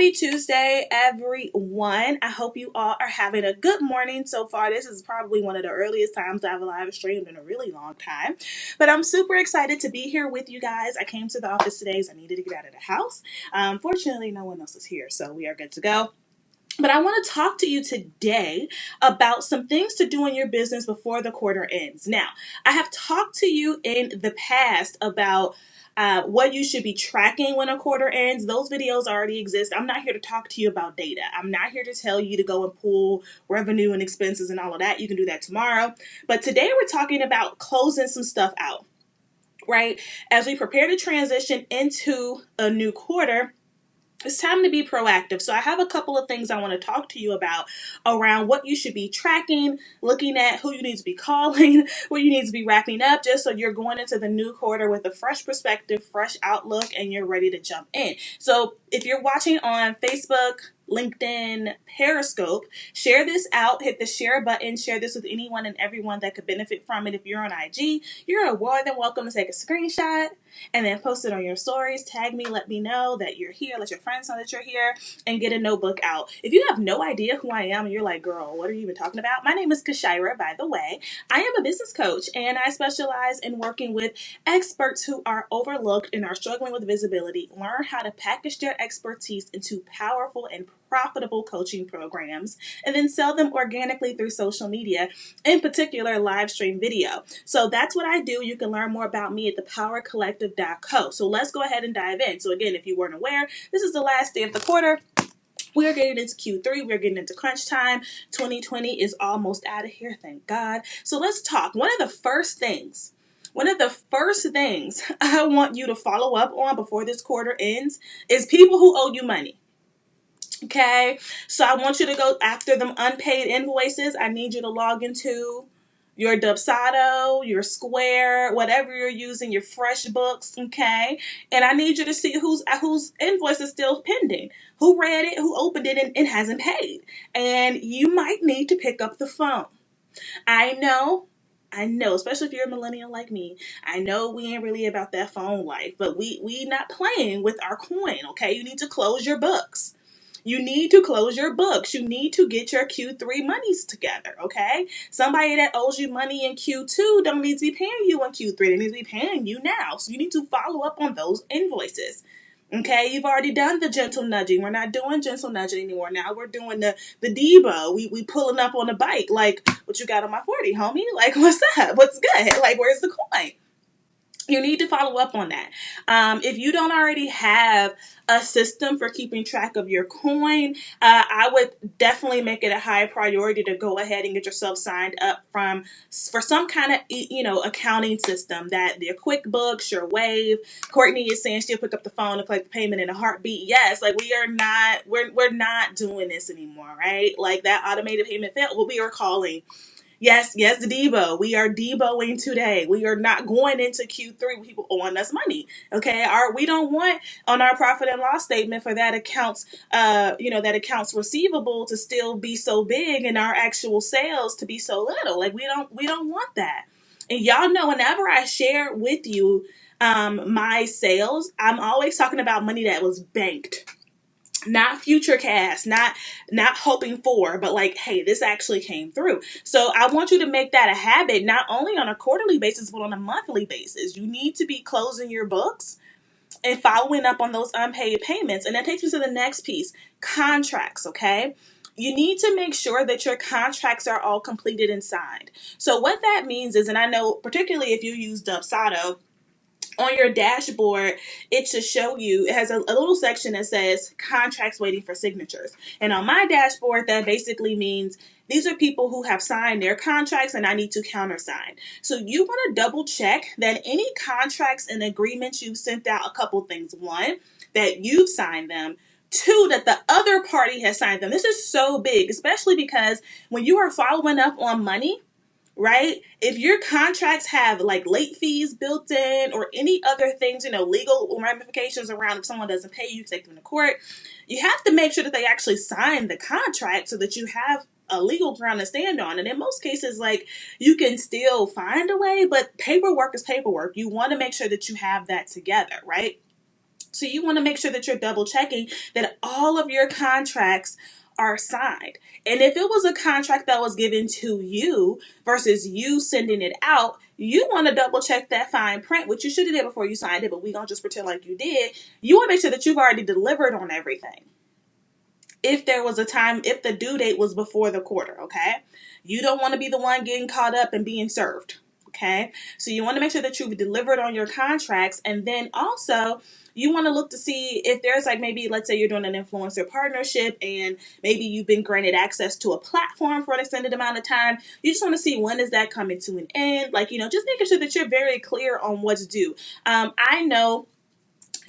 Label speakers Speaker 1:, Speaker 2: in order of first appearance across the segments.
Speaker 1: Happy Tuesday, everyone. I hope you all are having a good morning so far. This is probably one of the earliest times I've live streamed in a really long time. But I'm super excited to be here with you guys. I came to the office today as I needed to get out of the house. Fortunately, no one else is here, so we are good to go. But I want to talk to you today about some things to do in your business before the quarter ends. Now, I have talked to you in the past about what you should be tracking when a quarter ends. Those videos already exist. I'm not here to talk to you about data. I'm not here to tell you to go and pull revenue and expenses and all of that. You can do that tomorrow. But today we're talking about closing some stuff out, right? As we prepare to transition into a new quarter, it's time to be proactive. So I have a couple of things I want to talk to you about around what you should be tracking, looking at who you need to be calling, what you need to be wrapping up, just so you're going into the new quarter with a fresh perspective, fresh outlook, and you're ready to jump in. So if you're watching on Facebook, LinkedIn, Periscope, share this out, hit the share button, share this with anyone and everyone that could benefit from it. If you're on IG, you're more than welcome to take a screenshot and then post it on your stories. Tag me, let me know that you're here, let your friends know that you're here, and get a notebook out. If you have no idea who I am and you're like, girl, what are you even talking about? My name is Kashira, by the way. I am a business coach and I specialize in working with experts who are overlooked and are struggling with visibility. Learn how to package their expertise into powerful and profitable coaching programs and then sell them organically through social media, in particular live stream video. So that's what I do. You can learn more about me at thepowercollective.co. So let's go ahead and dive in. So again, if you weren't aware, this is the last day of the quarter. We're getting into Q3. We're getting into crunch time. 2020 is almost out of here, thank God. So let's talk. One of the first things I want you to follow up on before this quarter ends is people who owe you money. Okay, so I want you to go after them unpaid invoices. I need you to log into your Dubsado, your Square, whatever you're using, your FreshBooks, okay? And I need you to see whose invoice is still pending, who read it, who opened it, and hasn't paid. And you might need to pick up the phone. I know, especially if you're a millennial like me, I know we ain't really about that phone life, but we not playing with our coin, okay? You need to close your books. You need to close your books. You need to get your Q3 monies together, okay? Somebody that owes you money in Q2 don't need to be paying you in Q3. They need to be paying you now. So you need to follow up on those invoices. Okay, you've already done the gentle nudging. We're not doing gentle nudging anymore. Now we're doing the Debo. We pulling up on the bike. Like, what you got on my 40, homie? Like, what's up? What's good? Like, where's the coin? You need to follow up on that. If you don't already have a system for keeping track of your coin, I would definitely make it a high priority to go ahead and get yourself signed up for some kind of accounting system. That your QuickBooks, your Wave. Courtney is saying she'll pick up the phone and collect the payment in a heartbeat. Yes, like we're not doing this anymore, right? Like that automated payment failed. What we are calling. Yes, the Debo. We are Deboing today. We are not going into Q3 with people owing us money. Okay, we don't want on our profit and loss statement for that accounts receivable to still be so big and our actual sales to be so little. Like we don't want that. And y'all know whenever I share with you my sales, I'm always talking about money that was banked. Not future cash, not hoping for, but like, hey, this actually came through. So I want you to make that a habit, not only on a quarterly basis, but on a monthly basis. You need to be closing your books and following up on those unpaid payments. And that takes me to the next piece, contracts, okay? You need to make sure that your contracts are all completed and signed. So what that means is, and I know particularly if you use Dubsado, on your dashboard, it should show you, it has a little section that says contracts waiting for signatures. And on my dashboard, that basically means these are people who have signed their contracts and I need to countersign. So you want to double check that any contracts and agreements you've sent out, a couple things. One, that you've signed them. Two, that the other party has signed them. This is so big, especially because when you are following up on money, right? If your contracts have like late fees built in or any other things, legal ramifications around if someone doesn't pay you, take them to court, you have to make sure that they actually sign the contract so that you have a legal ground to stand on. And in most cases, like you can still find a way, but paperwork is paperwork. You want to make sure that you have that together, right? So you want to make sure that you're double checking that all of your contracts are signed. And if it was a contract that was given to you versus you sending it out, you want to double check that fine print, which you should have did before you signed it, but we gonna just pretend like you did. You want to make sure that you've already delivered on everything. If there was a time, if the due date was before the quarter, okay? You don't want to be the one getting caught up and being served, okay? So you want to make sure that you've delivered on your contracts, and then also you want to look to see if there's like, maybe let's say you're doing an influencer partnership and maybe you've been granted access to a platform for an extended amount of time. You just want to see, when is that coming to an end? Like, just making sure that you're very clear on what's due. I know,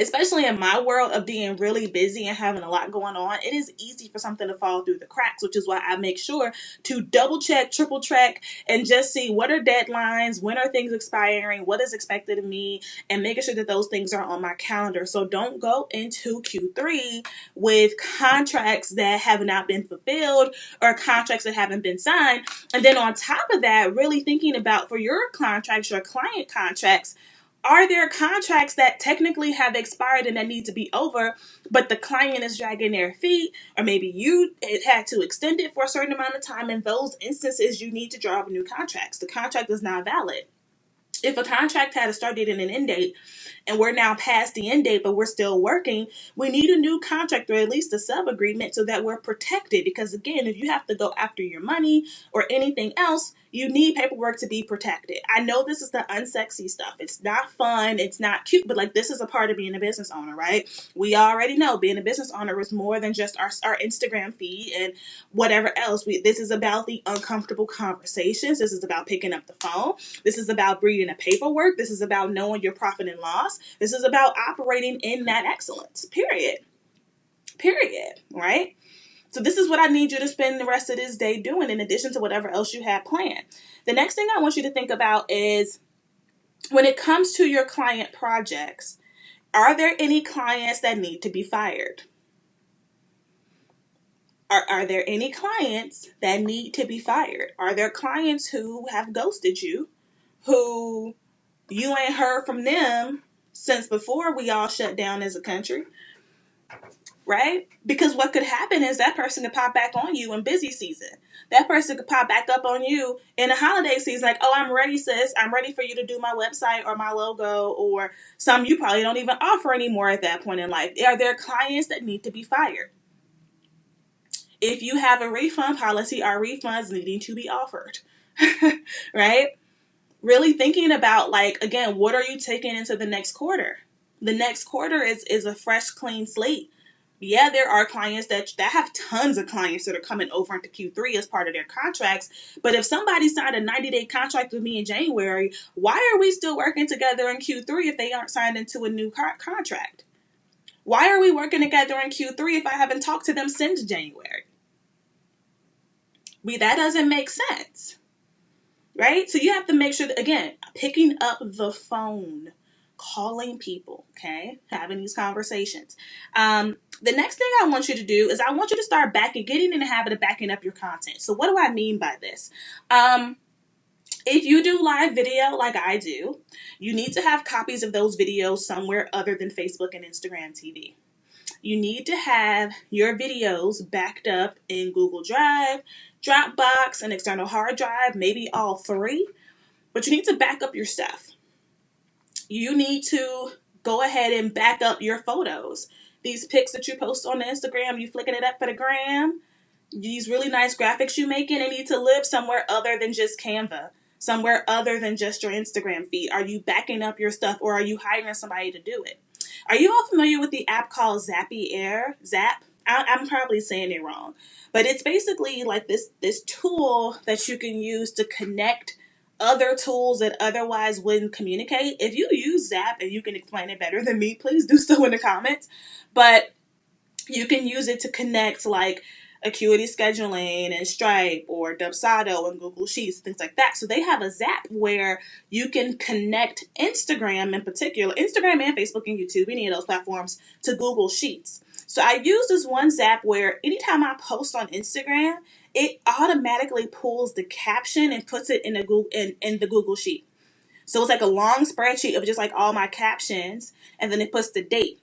Speaker 1: especially in my world of being really busy and having a lot going on, it is easy for something to fall through the cracks, which is why I make sure to double check, triple check, and just see what are deadlines, when are things expiring, what is expected of me, and making sure that those things are on my calendar. So don't go into Q3 with contracts that have not been fulfilled or contracts that haven't been signed. And then on top of that, really thinking about, for your contracts, your client contracts, are there contracts that technically have expired and that need to be over, but the client is dragging their feet, or maybe you had to extend it for a certain amount of time? In those instances, you need to draw up new contracts. The contract is not valid. If a contract had a start date and an end date, and we're now past the end date, but we're still working, we need a new contract, or at least a sub-agreement, so that we're protected. Because again, if you have to go after your money or anything else, you need paperwork to be protected. I know this is the unsexy stuff. It's not fun. It's not cute, but like, this is a part of being a business owner, right? We already know being a business owner is more than just our Instagram feed and whatever else. This is about the uncomfortable conversations. This is about picking up the phone. This is about reading a paperwork. This is about knowing your profit and loss. This is about operating in that excellence, period, right? So this is what I need you to spend the rest of this day doing, in addition to whatever else you have planned. The next thing I want you to think about is, when it comes to your client projects, are there any clients that need to be fired? Are there any clients that need to be fired? Are there clients who have ghosted you, who you ain't heard from them since before we all shut down as a country? Right? Because what could happen is that person could pop back on you in busy season. That person could pop back up on you in the holiday season, like, oh, I'm ready, sis. I'm ready for you to do my website or my logo, or some you probably don't even offer anymore at that point in life. Are there clients that need to be fired? If you have a refund policy, are refunds needing to be offered? Right? Really thinking about, like, again, what are you taking into the next quarter? The next quarter is a fresh, clean slate. Yeah, there are clients that have tons of clients that are coming over into Q3 as part of their contracts. But if somebody signed a 90-day contract with me in January, why are we still working together in Q3 if they aren't signed into a new contract? Why are we working together in Q3 if I haven't talked to them since January? That doesn't make sense. Right? So you have to make sure that, again, picking up the phone, calling people, okay? Having these conversations. The next thing I want you to do is, I want you to start getting in the habit of backing up your content. So what do I mean by this? If you do live video like I do, you need to have copies of those videos somewhere other than Facebook and Instagram TV. You need to have your videos backed up in Google Drive, Dropbox, an external hard drive, maybe all three. But you need to back up your stuff. You need to go ahead and back up your photos. These pics that you post on Instagram, you flicking it up for the gram, these really nice graphics you making, they need to live somewhere other than just Canva, somewhere other than just your Instagram feed. Are you backing up your stuff, or are you hiring somebody to do it? Are you all familiar with the app called Zapier? I'm probably saying it wrong, but it's basically like this tool that you can use to connect other tools that otherwise wouldn't communicate. If you use Zap and you can explain it better than me, please do so in the comments. But you can use it to connect, like, Acuity Scheduling and Stripe or Dubsado and Google Sheets, things like that. So they have a Zap where you can connect Instagram, in particular, Instagram and Facebook and YouTube, any of those platforms, to Google Sheets. So I use this one Zap where anytime I post on Instagram, it automatically pulls the caption and puts it in the Google Sheet. So it's like a long spreadsheet of just like all my captions, and then it puts the date.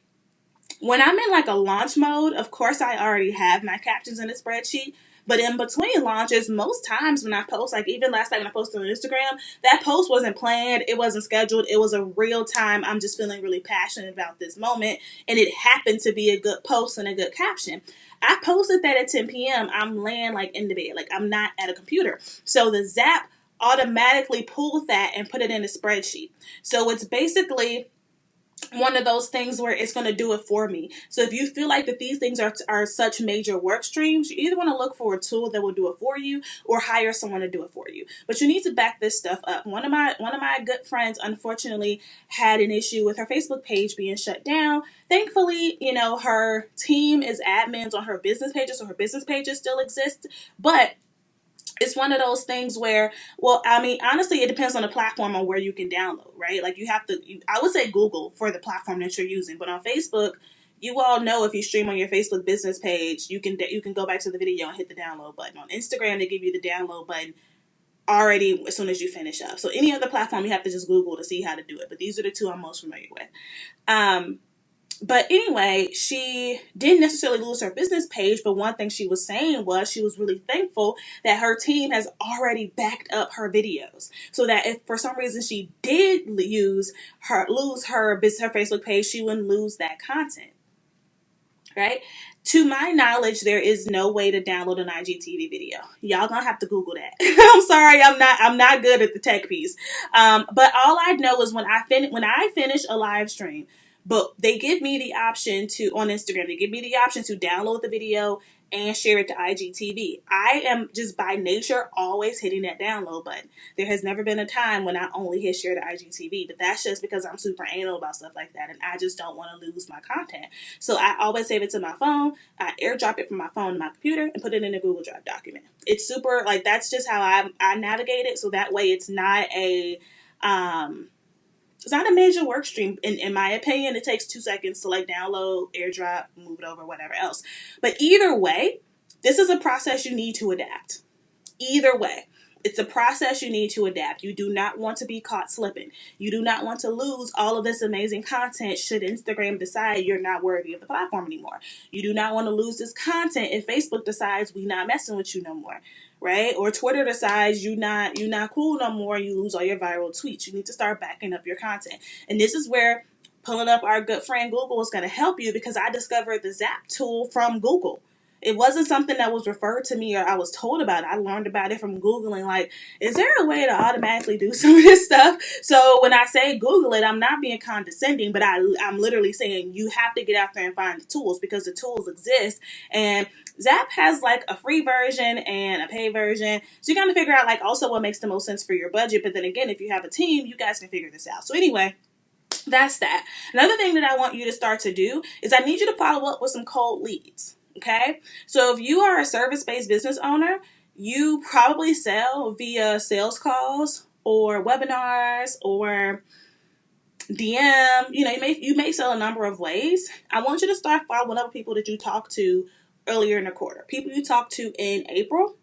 Speaker 1: When I'm in like a launch mode, of course I already have my captions in a spreadsheet. But in between launches, most times when I post, like even last night when I posted on Instagram, that post wasn't planned, it wasn't scheduled, it was a real time. I'm just feeling really passionate about this moment, and it happened to be a good post and a good caption. I posted that at 10 p.m. I'm laying like in the bed, like I'm not at a computer. So the Zap automatically pulled that and put it in a spreadsheet. So it's basically one of those things where it's going to do it for me. So if you feel like that these things are such major work streams, you either want to look for a tool that will do it for you or hire someone to do it for you. But you need to back this stuff up. One of my good friends unfortunately had an issue with her Facebook page being shut down. Thankfully, her team is admins on her business pages, so her business pages still exist. But it's one of those things where, well, I mean, honestly, it depends on the platform on where you can download, right? Like I would say Google for the platform that you're using, but on Facebook, you all know if you stream on your Facebook business page, you can go back to the video and hit the download button. On Instagram, they give you the download button already as soon as you finish up. So any other platform, you have to just Google to see how to do it. But these are the two I'm most familiar with. But anyway, she didn't necessarily lose her business page, but one thing she was saying was she was really thankful that her team has already backed up her videos, so that if for some reason she did lose her Facebook page, she wouldn't lose that content. Right? To my knowledge, there is no way to download an IGTV video. Y'all gonna have to Google that. I'm sorry, I'm not good at the tech piece. But all I know is when I finish a live stream, but they give me the option to on Instagram. They give me the option to download the video and share it to IGTV. I am just by nature always hitting that download button. There has never been a time when I only hit share to IGTV, but that's just because I'm super anal about stuff like that, and I just don't want to lose my content. So I always save it to my phone. I airdrop it from my phone to my computer and put it in a Google Drive document. It's super, like, that's just how I navigate it. So that way um, it's not a major work stream. In my opinion, it takes 2 seconds to like download, airdrop, move it over, whatever else. But either way, this is a process you need to adapt. Either way, it's a process you need to adapt. You do not want to be caught slipping. You do not want to lose all of this amazing content should Instagram decide you're not worthy of the platform anymore. You do not want to lose this content if Facebook decides we not messing with you no more, right? Or Twitter decides you not cool no more and you lose all your viral tweets. You need to start backing up your content. And this is where pulling up our good friend Google is going to help you, because I discovered the Zap tool from Google. It wasn't something that was referred to me or I was told about it. I learned about it from Googling, like, is there a way to automatically do some of this stuff? So when I say Google it, I'm not being condescending, but I'm literally saying you have to get out there and find the tools, because the tools exist. And Zap has like a free version and a paid version. So you got to figure out like also what makes the most sense for your budget. But then again, if you have a team, you guys can figure this out. So anyway, that's that. Another thing that I want you to start to do is I need you to follow up with some cold leads. Okay. So if you are a service-based business owner, you probably sell via sales calls or webinars or DM. You may sell a number of ways. I want you to start following up with people that you talked to earlier in the quarter. People you talked to in April,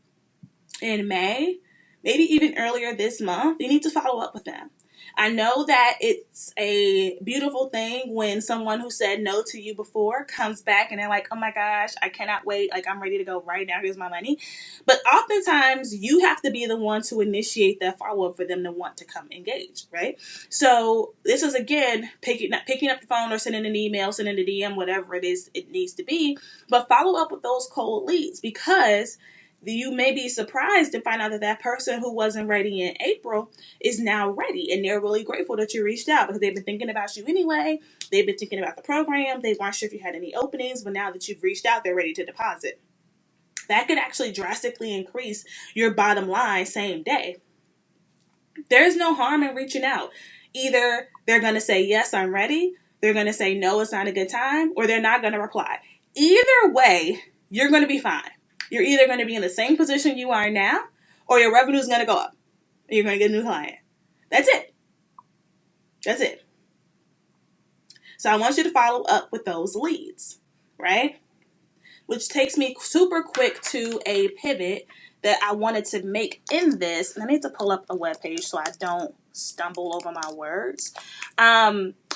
Speaker 1: in May, maybe even earlier this month. You need to follow up with them. I know that it's a beautiful thing when someone who said no to you before comes back and they're like, oh my gosh, I cannot wait. Like, I'm ready to go right now. Here's my money. But oftentimes you have to be the one to initiate that follow up for them to want to come engage, right? So this is, again, not picking up the phone or sending an email, sending a DM, whatever it is it needs to be. But follow up with those cold leads, because you may be surprised to find out that that person who wasn't ready in April is now ready, and they're really grateful that you reached out because they've been thinking about you anyway. They've been thinking about the program. They weren't sure if you had any openings, but now that you've reached out, they're ready to deposit. That could actually drastically increase your bottom line same day. There's no harm in reaching out. Either they're going to say, yes, I'm ready. They're going to say, no, it's not a good time, or they're not going to reply. Either way, you're going to be fine. You're either going to be in the same position you are now, or your revenue is going to go up. And you're going to get a new client. That's it. That's it. So I want you to follow up with those leads, right? Which takes me super quick to a pivot that I wanted to make in this. And I need to pull up a webpage so I don't stumble over my words.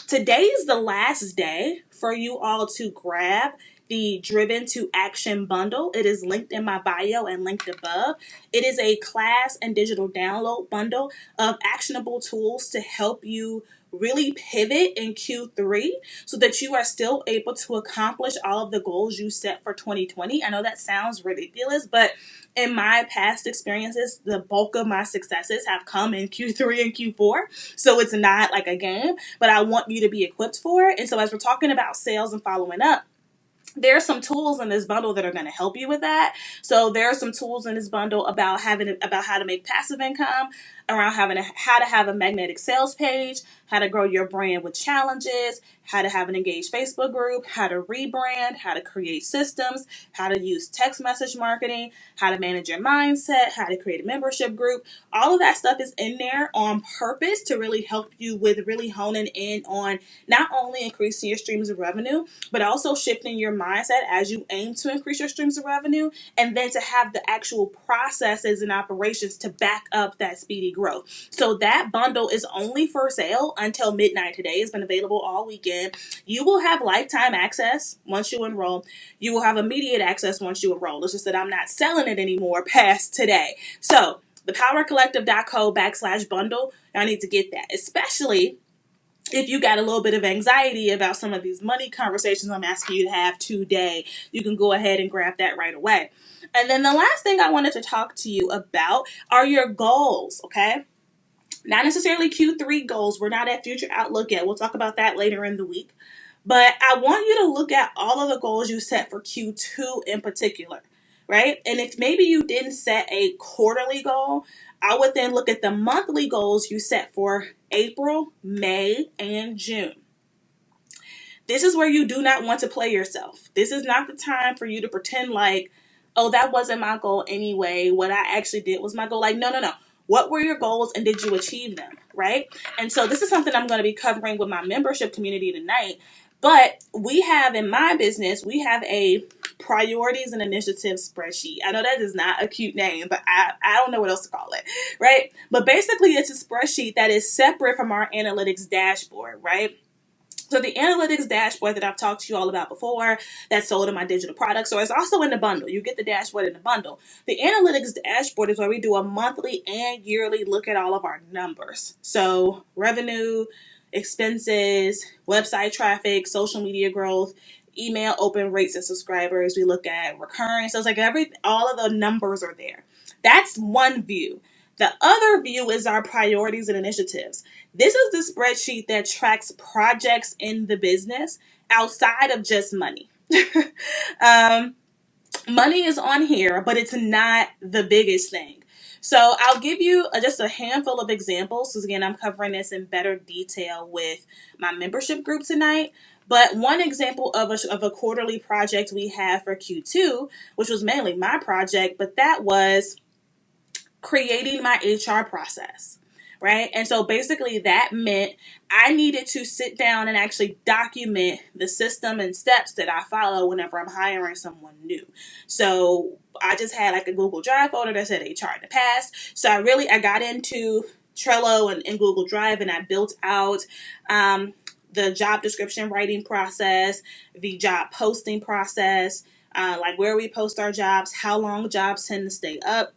Speaker 1: Today is the last day for you all to grab the Driven to Action bundle. It is linked in my bio and linked above. It is a class and digital download bundle of actionable tools to help you really pivot in Q3 so that you are still able to accomplish all of the goals you set for 2020. I know that sounds ridiculous, but in my past experiences, the bulk of my successes have come in Q3 and Q4. So it's not like a game, but I want you to be equipped for it. And so as we're talking about sales and following up, there are some tools in this bundle that are going to help you with that. So there are some tools in this bundle about how to make passive income, around how to have a magnetic sales page, how to grow your brand with challenges, how to have an engaged Facebook group, how to rebrand, how to create systems, how to use text message marketing, how to manage your mindset, how to create a membership group. All of that stuff is in there on purpose to really help you with really honing in on not only increasing your streams of revenue, but also shifting your mindset as you aim to increase your streams of revenue, and then to have the actual processes and operations to back up that speedy growth. So that bundle is only for sale until midnight today. It's been available all weekend. You will have lifetime access once you enroll. You will have immediate access once you enroll. It's just that I'm not selling it anymore past today. So thepowercollective.co/bundle, I need to get that, especially if you got a little bit of anxiety about some of these money conversations I'm asking you to have today. You can go ahead and grab that right away. And then the last thing I wanted to talk to you about are your goals, okay? Not necessarily Q3 goals. We're not at Future Outlook yet. We'll talk about that later in the week. But I want you to look at all of the goals you set for Q2 in particular, right? And if maybe you didn't set a quarterly goal, I would then look at the monthly goals you set for April, May, and June. This is where you do not want to play yourself. This is not the time for you to pretend like, oh, that wasn't my goal anyway. What I actually did was my goal. Like, no. What were your goals and did you achieve them, right? And so this is something I'm going to be covering with my membership community tonight. But we have, in my business, we have a priorities and initiatives spreadsheet. I know that is not a cute name, but I don't know what else to call it, right? But basically, it's a spreadsheet that is separate from our analytics dashboard, right? So the analytics dashboard that I've talked to you all about before, that's sold in my digital products, so it's also in the bundle. You get the dashboard in the bundle. The analytics dashboard is where we do a monthly and yearly look at all of our numbers. So revenue, expenses, website traffic, social media growth, email open rates and subscribers. We look at recurring. So it's like all of the numbers are there. That's one view. The other view is our priorities and initiatives. This is the spreadsheet that tracks projects in the business outside of just money. Money is on here, but it's not the biggest thing. So I'll give you just a handful of examples, because again, I'm covering this in better detail with my membership group tonight. But one example of a quarterly project we have for Q2, which was mainly my project, but that was creating my HR process, right? And so basically that meant I needed to sit down and actually document the system and steps that I follow whenever I'm hiring someone new. So I just had like a Google Drive folder that said HR in the past. So I got into Trello and Google Drive, and I built out the job description writing process, the job posting process, like where we post our jobs, how long jobs tend to stay up,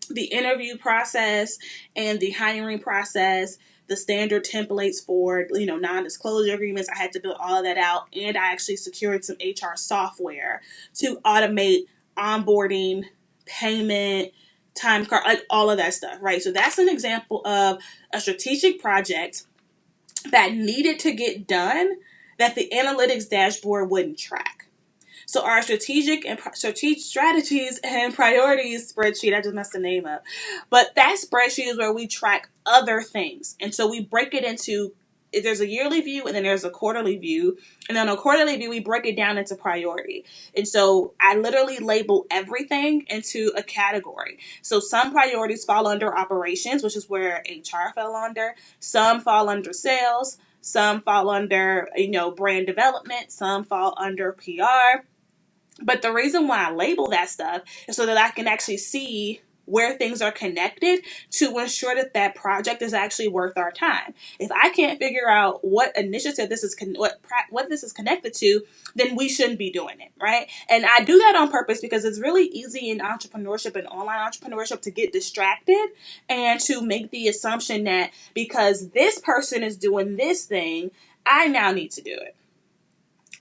Speaker 1: the interview process and the hiring process, the standard templates for, non-disclosure agreements. I had to build all of that out, and I actually secured some HR software to automate onboarding, payment, time card, like all of that stuff, right? So that's an example of a strategic project that needed to get done that the analytics dashboard wouldn't track. So our strategic strategies and priorities spreadsheet, I just messed the name up, but that spreadsheet is where we track other things. And so we break it into, there's a yearly view and then there's a quarterly view. And then on a quarterly view, we break it down into priority. And so I literally label everything into a category. So some priorities fall under operations, which is where HR fell under. Some fall under sales. Some fall under, brand development. Some fall under PR. But the reason why I label that stuff is so that I can actually see where things are connected to ensure that that project is actually worth our time. If I can't figure out what initiative this is what this is connected to, then we shouldn't be doing it, right? And I do that on purpose because it's really easy in entrepreneurship and online entrepreneurship to get distracted and to make the assumption that because this person is doing this thing, I now need to do it.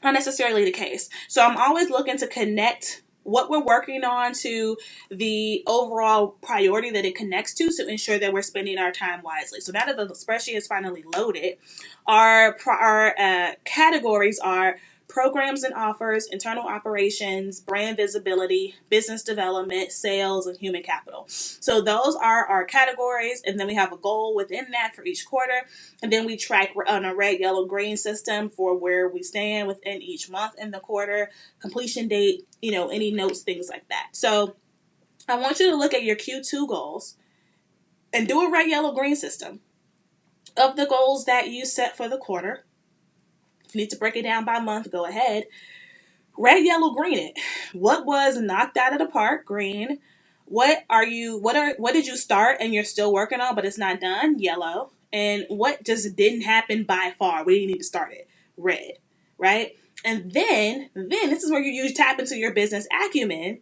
Speaker 1: Not necessarily the case. So I'm always looking to connect what we're working on to the overall priority that it connects to ensure that we're spending our time wisely. So now that the spreadsheet is finally loaded, our categories are programs and offers, internal operations, brand visibility, business development, sales, and human capital. So those are our categories, and then we have a goal within that for each quarter, and then we track on a red, yellow, green system for where we stand within each month in the quarter, completion date, any notes, things like that. So I want you to look at your Q2 goals and do a red, yellow, green system of the goals that you set for the quarter. If you need to break it down by month, go ahead. Red, yellow, green it. What was knocked out of the park? Green. What did you start and you're still working on but it's not done? Yellow. And what just didn't happen by far? We didn't need to start it. Red. Right? And then this is where you tap into your business acumen.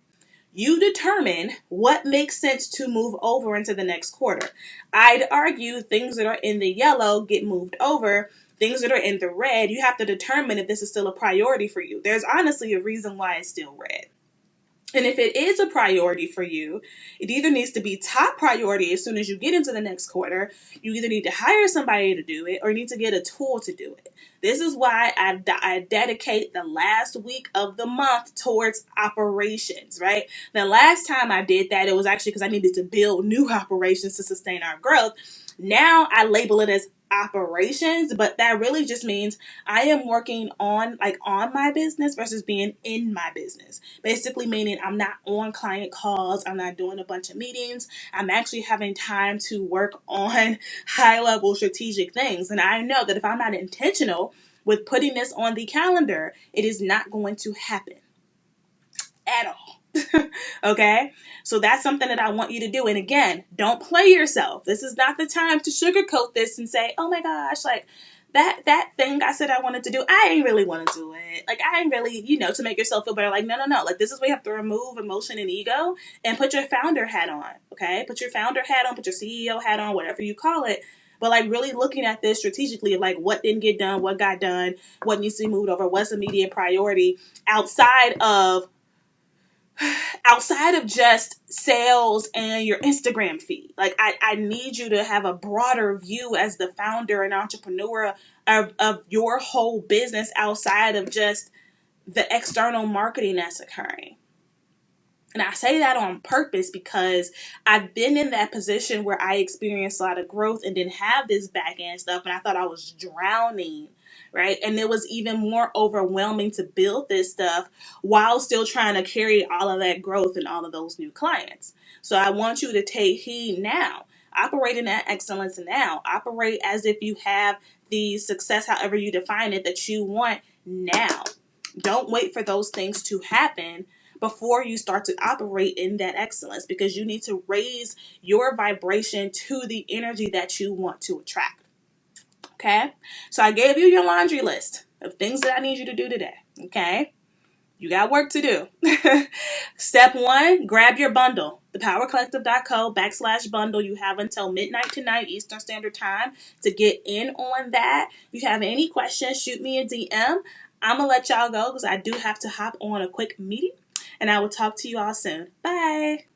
Speaker 1: You determine what makes sense to move over into the next quarter. I'd argue things that are in the yellow get moved over. Things that are in the red, you have to determine if this is still a priority for you. There's honestly a reason why it's still red. And if it is a priority for you, it either needs to be top priority as soon as you get into the next quarter. You either need to hire somebody to do it or you need to get a tool to do it. This is why I dedicate the last week of the month towards operations, right? The last time I did that, it was actually because I needed to build new operations to sustain our growth. Now I label it as operations, but that really just means I am working on my business versus being in my business. Basically meaning I'm not on client calls, I'm not doing a bunch of meetings. I'm actually having time to work on high level strategic things. And I know that if I'm not intentional with putting this on the calendar, it is not going to happen at all. Okay? So that's something that I want you to do. And again, don't play yourself. This is not the time to sugarcoat this and say, oh my gosh, like that thing I said I wanted to do, I ain't really want to do it. Like, I ain't really, to make yourself feel better. Like, no. Like, this is where you have to remove emotion and ego and put your founder hat on. Okay? Put your founder hat on, put your CEO hat on, whatever you call it. But like really looking at this strategically of like what didn't get done, what got done, what needs to be moved over, what's immediate priority outside of just sales and your Instagram feed. Like I need you to have a broader view as the founder and entrepreneur of your whole business outside of just the external marketing that's occurring. And I say that on purpose because I've been in that position where I experienced a lot of growth and didn't have this back end stuff. And I thought I was drowning, right? And it was even more overwhelming to build this stuff while still trying to carry all of that growth and all of those new clients. So I want you to take heed now. Operate in that excellence now. Operate as if you have the success, however you define it, that you want now. Don't wait for those things to happen before you start to operate in that excellence, because you need to raise your vibration to the energy that you want to attract. Okay? So I gave you your laundry list of things that I need you to do today. Okay? You got work to do. Step 1, grab your bundle. thepowercollective.co/bundle. You have until midnight tonight, Eastern Standard Time, to get in on that. If you have any questions, shoot me a DM. I'm going to let y'all go because I do have to hop on a quick meeting. And I will talk to you all soon. Bye.